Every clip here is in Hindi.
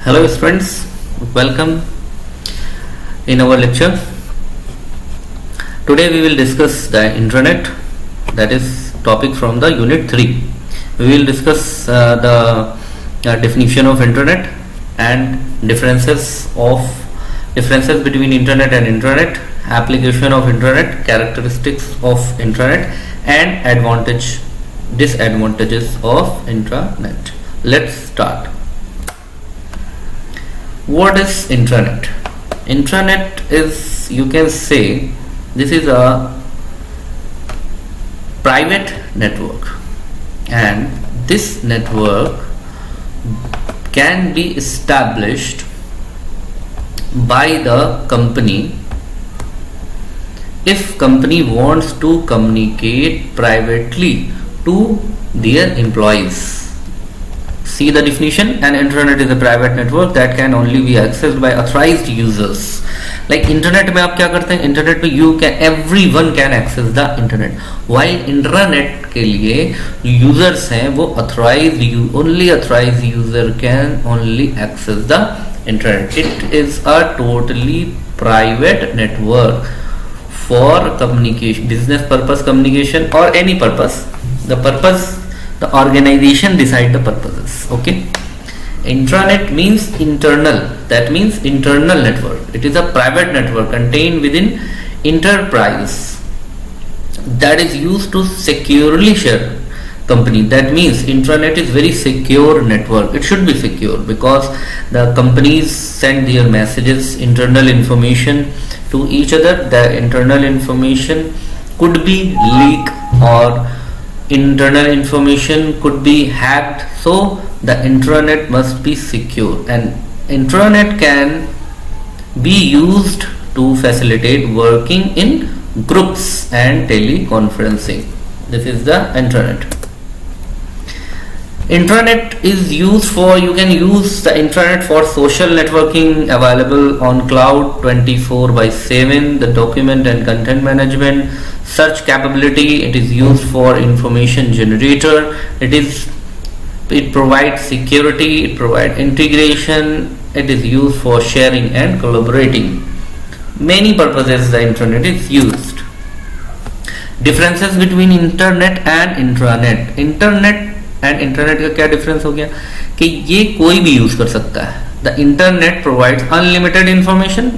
Hello students, welcome in our lecture. Today we will discuss the intranet, that is topic from the unit 3. We will discuss the definition of intranet and differences between internet and intranet, application of intranet, characteristics of intranet and disadvantages of intranet. Let's start. What is intranet? Intranet is, you can say, this is a private network, and this network can be established by the company if company wants to communicate privately to their employees. See the definition. An intranet is a private network that can only be accessed by authorized users. Like internet में आप क्या करते हैं? इंटरनेट में everyone can access the internet. While intranet के लिए users हैं वो only authorized user can only access the internet. It is a totally private network for communication, business purpose communication or any purpose. The organization decide the purposes. Okay. Intranet means internal. That means internal network. It is a private network contained within enterprise that is used to securely share company. That means intranet is very secure network. It should be secure because the companies send their messages, internal information to each other. The internal information could be leaked or internal information could be hacked, so the intranet must be secure, and intranet can be used to facilitate working in groups and teleconferencing. This is the intranet. Intranet is used for, you can use the intranet for social networking, available on cloud 24/7, the document and content management, search capability. It is used for information generator. It provides security, it provides integration, it is used for sharing and collaborating. Many purposes the internet is used. Differences between internet and intranet. Internet and internet का क्या डिफरेंस हो गया कि ये कोई भी यूज कर सकता है. The internet provides unlimited information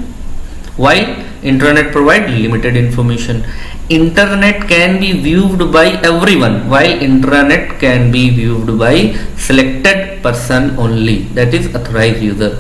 while internet provide limited information. Internet can be viewed by everyone while intranet can be viewed by selected person only, that is authorized user.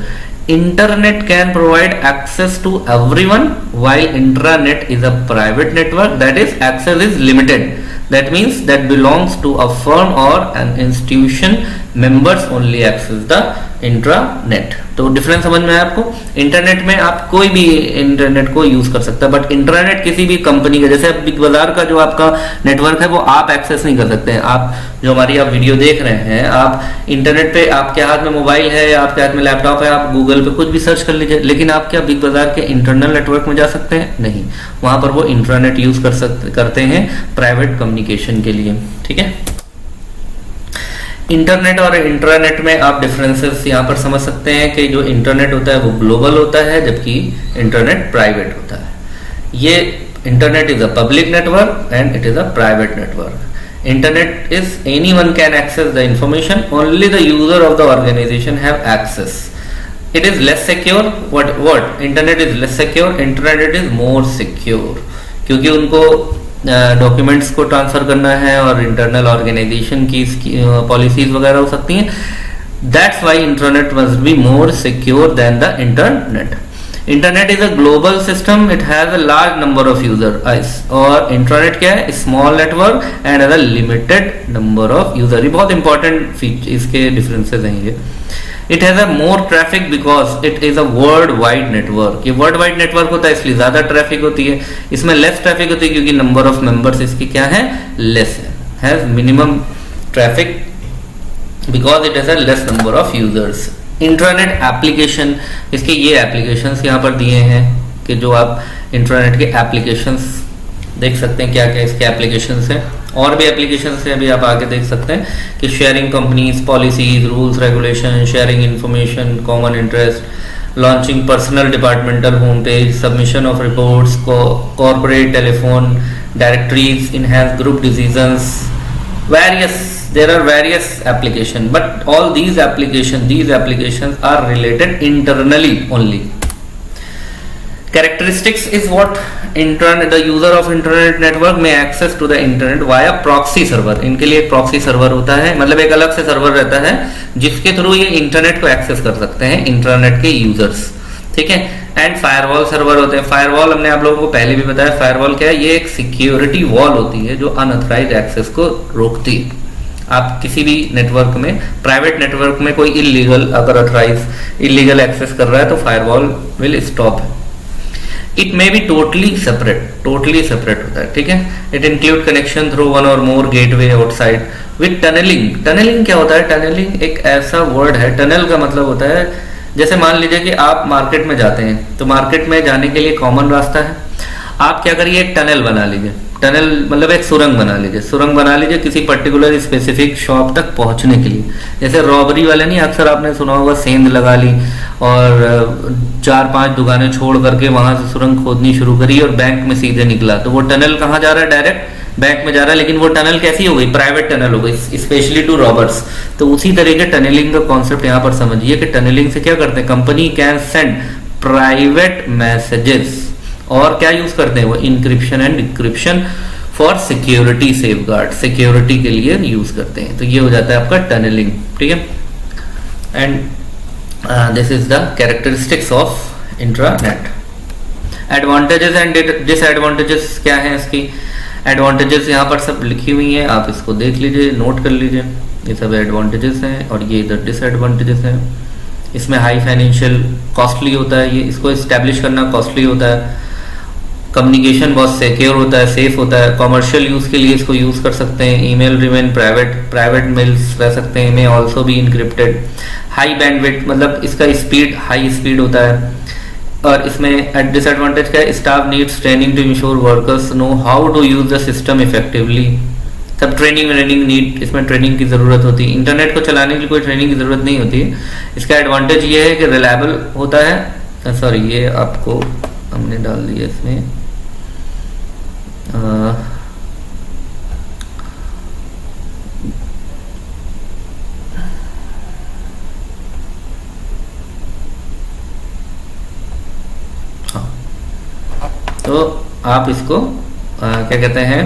Internet can provide access to everyone while intranet is a private network, that is access is limited. That means that belongs to a firm or an institution. Members only access the intranet. तो डिफरेंस समझ में आया आपको? इंटरनेट में आप कोई भी इंटरनेट को यूज कर सकता है, बट इंट्रानेट किसी भी कंपनी का, जैसे बिग बाजार का जो आपका नेटवर्क है वो आप एक्सेस नहीं कर सकते हैं. आप जो हमारी आप वीडियो देख रहे हैं, आप इंटरनेट पे, आपके हाथ में मोबाइल है, आपके हाथ में लैपटॉप है, आप गूगल पे कुछ भी सर्च कर लीजिए, लेकिन आप क्या बिग बाजार के इंटरनल नेटवर्क में जा सकते हैं? नहीं. वहां पर वो इंट्रानेट यूज करते हैं प्राइवेट कम्युनिकेशन के लिए. ठीक है. इंटरनेट और इंट्रानेट में आप डिफरेंसेस यहाँ पर समझ सकते हैं कि जो इंटरनेट होता है वो ग्लोबल होता है, जबकि इंटरनेट प्राइवेट होता है. ये internet is a public network and it is a private network. Internet is anyone can access the information, only the user of the organisation have access. It is less secure. What internet is less secure, internet is more secure, क्योंकि उनको डॉक्यूमेंट्स को ट्रांसफर करना है और इंटरनल ऑर्गेनाइजेशन की पॉलिसीज वगैरह हो सकती हैं. That's why internet must be more secure than the internet. Internet is a global system, it has a large number of user. और इंटरनेट क्या है? Small network and has a limited number of user. ये बहुत इंपॉर्टेंट फीचर, इसके डिफरेंसेस हैं ये. It has a more traffic because it is a worldwide network. ये worldwide network होता है इसलिए ज्यादा ट्रैफिक होती है. इसमें less ट्रैफिक होती है क्योंकि नंबर ऑफ मेंबर्स इसकी क्या है? लेस है. Has minimum traffic because it has a less number of users. Intranet application, इसके ये एप्लीकेशंस यहाँ पर दिए हैं कि जो आप इंट्रानेट के एप्लीकेशंस देख सकते हैं क्या क्या इसके एप्लीकेशंस हैं. और भी एप्लीकेशन से अभी आप आगे देख सकते हैं कि sharing companies policies rules regulation, sharing information, common interest, launching personal departmental home page, submission of reports, corporate telephone directories, enhance group decisions, there are various applications, but all these applications are related internally only. Characteristics is what the user of internet network may access to the internet via proxy server. इनके लिए एक proxy server होता है, मतलब एक अलग से सर्वर रहता है जिसके थ्रू ये इंटरनेट को एक्सेस कर सकते हैं इंटरनेट के यूजर्स, ठीक है। एंड फायरवॉल सर्वर होते हैं। फायरवॉल हमने आप लोगों को पहले भी बताया, फायरवॉल क्या है, ये एक सिक्योरिटी वॉल होती है जो अनऑथराइज्ड एक्सेस को रोकती है। आप किसी भी नेटवर्क में, प्राइवेट नेटवर्क में कोई अगर इलीगल एक्सेस कर रहा है तो firewall will stop. It may be totally separate होता है, ठीक है। It include connection through one or more gateway outside with tunneling. Tunneling क्या होता है? टनलिंग एक ऐसा वर्ड है, टनल का मतलब होता है, जैसे मान लीजिए कि आप मार्केट में जाते हैं तो मार्केट में जाने के लिए कॉमन रास्ता है, आप क्या करिए एक टनल बना लीजिए। टनल मतलब एक सुरंग बना लीजिए किसी पर्टिकुलर स्पेसिफिक शॉप तक पहुंचने के लिए। जैसे रॉबरी वाले नहीं, अक्सर आपने सुना होगा सेंध लगा ली और 4-5 दुकानें छोड़ करके वहां से सुरंग खोदनी शुरू करी और बैंक में सीधे निकला, तो वो टनल कहाँ जा रहा है? डायरेक्ट बैंक में जा रहा है। लेकिन वो टनल कैसी हो गई? प्राइवेट टनल हो गई, स्पेशली टू रॉबर्स। तो उसी तरीके टनलिंग का कॉन्सेप्ट यहाँ पर समझिए कि टनलिंग से क्या करते हैं, company can send private messages और क्या यूज करते हैं वो, encryption and decryption for security safeguard, security के लिए यूज करते हैं। तो ये हो जाता है आपका टनलिंग, ठीक है। And this is the characteristics of intranet. Advantages and disadvantages क्या है इसकी? एडवांटेजेस यहाँ पर सब लिखी हुई हैं, आप इसको देख लीजिए, नोट कर लीजिए। ये सब एडवांटेजेस हैं और ये इधर डिसएडवांटेजेस हैं। इसमें हाई फाइनेंशियल कॉस्टली होता है, ये इसको इस्टेब्लिश करना कॉस्टली होता है। कम्युनिकेशन बहुत सिक्योर होता है, सेफ होता है। कॉमर्शियल यूज के लिए इसको यूज कर सकते हैं। ईमेल रिमेन प्राइवेट मेल्स रह सकते हैं, may also be encrypted. High bandwidth मतलब इसका स्पीड हाई स्पीड होता है। और इसमें डिसएडवांटेज क्या है? Staff needs training to ensure workers know how to use the system effectively. सब ट्रेनिंग नीड, इसमें ट्रेनिंग की जरूरत होती है। इंटरनेट को चलाने के लिए कोई ट्रेनिंग की जरूरत नहीं होती है। इसका एडवांटेज ये है कि रिलायबल होता है। सॉरी, ये आपको हमने डाल दिया इसमें। तो आप इसको क्या कहते हैं,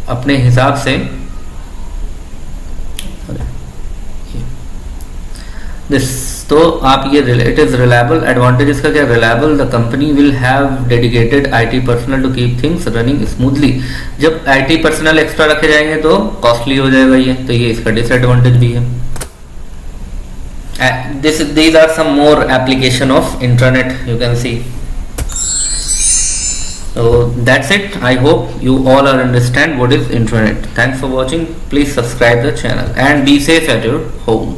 अपने हिसाब से तो आप ये इट इज रिलायबल। एडवांटेजेस का क्या? Reliable, the company will have dedicated IT personnel to keep things running smoothly. जब आईटी पर्सनल एक्स्ट्रा रखे जाएंगे तो कॉस्टली हो जाएगा ये, तो ये इसका डिसएडवांटेज भी है। These are some more application of intranet you can see. So that's it. I hope you all are understand what is intranet. Thanks for watching. Please subscribe the channel and be safe at your home.